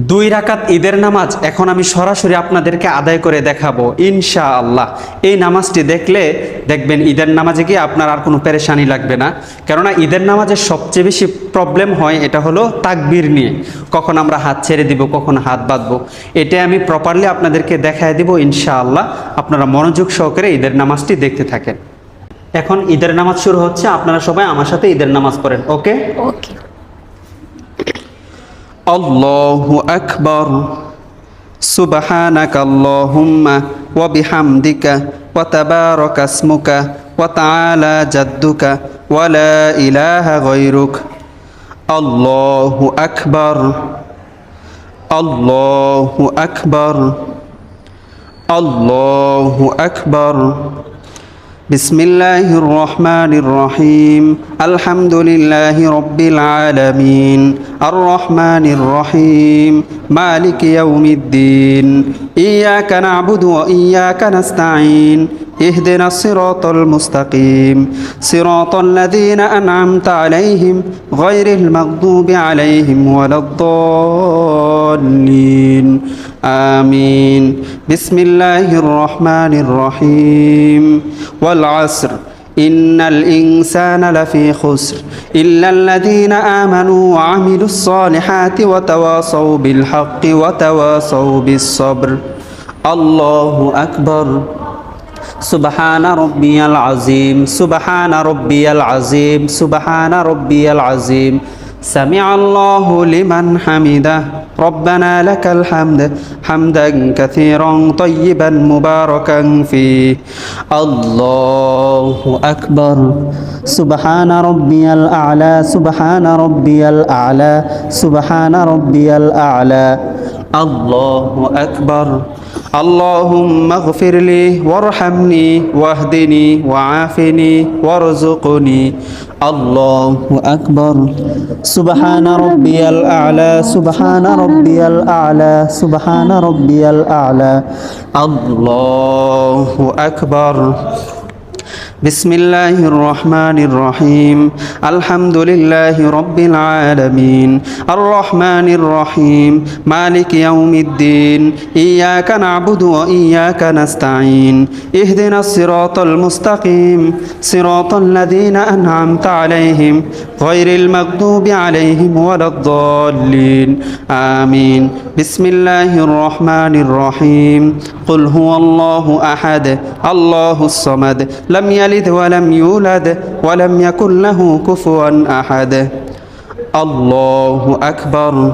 দুই রাকাত ঈদের নামাজ এখন আমি সরাসরি আপনাদেরকে আদায় করে দেখাবো ইনশাআল্লাহ। এই নামাজটি দেখলে দেখবেন ঈদের নামাজে গিয়ে আপনার আর কোনো পেরেশানি লাগবে না। কেননা ঈদের নামাজে সবচেয়ে বেশি প্রবলেম হয় এটা হলো তাকবীর নিয়ে, কখন আমরা হাত ছেড়ে দিব, কখন হাত বাঁধবো। এটাই আমি প্রপারলি আপনাদেরকে দেখায় দিব ইনশাআল্লাহ। আপনারা মনোযোগ সহকারে ঈদের নামাজটি দেখতে থাকেন। এখন ঈদের নামাজ শুরু হচ্ছে, আপনারা সবাই আমার সাথে ঈদের নামাজ পড়েন। ওকে ওকে। আল্লাহু আকবার, সুবহানাকা আল্লাহুম্মা ওয়া বিহামদিকা ওয়া তাবারাকা ইসমুকা ওয়া তাআলা জাদ্দুকা ওয়া লা ইলাহা গায়রুক। আল্লাহু আকবার, আল্লাহু আকবার, আল্লাহু আকবার। বিসমিল্লাহির রহমানির রহিম। আলহামদুলিল্লাহি রাব্বিল আলামিন। আর রহমানির রহিম। মালিকি ইয়াউমিদ্দিন। ইয়্যাকা না'বুদু ওয়া ইয়্যাকা নাস্তাঈন। ইহদিনাস সিরাতাল মুস্তাকিম। সিরাতাল লাযীনা আন'আমতা আলাইহিম গায়রিল মাগদুবি আলাইহিম ওয়ালাদ-দাল্লিন। আমিন। বিসমিল্লাহির রহমানির রহিম। ওয়াল আসর ইন্নাল ইনসানা লাফি খুসর ইল্লাল্লাযীনা আমানু ওয়া আমিলুস সালিহাতি ওয়া তাওয়াসাউ বিল হাক্কি ওয়া তাওয়াসাউ বিস সবর। আল্লাহু আকবার। সুবহানা রব্বিয়াল আযীম, সুবহানা রব্বিয়াল আযীম, সুবহানা রব্বিয়াল আযীম। সামিআল্লাহু লিমান হামিদাহ। রব্বানা লাকাল হামদ হামদান কাসীরান তাইয়িবান মুবারাকান ফীহ। আল্লাহু আকবার। সুবহানা রব্বিয়াল আ'লা, সুবহানা রব্বিয়াল আ'লা, সুবহানা রব্বিয়াল আ'লা। আল্লাহু আকবার। اللهم اغفر لي وارحمني واهدني وعافني وارزقني. الله أكبر. سبحان ربي الأعلى، سبحان ربي الأعلى، سبحان ربي الأعلى. الله أكبر. بسم الله الرحمن الرحيم. الحمد لله رب العالمين. الرحمن الرحيم. مالك يوم الدين. إياك نعبد وإياك نستعين. اهدنا الصراط المستقيم. صراط الذين أنعمت عليهم غير المغضوب عليهم ولا الضالين. آمين. بسم الله الرحمن الرحيم. قل هو الله أحد الله الصمد لم يلد ولم يولد ولم يكن له كفوا أحد. الله أكبر.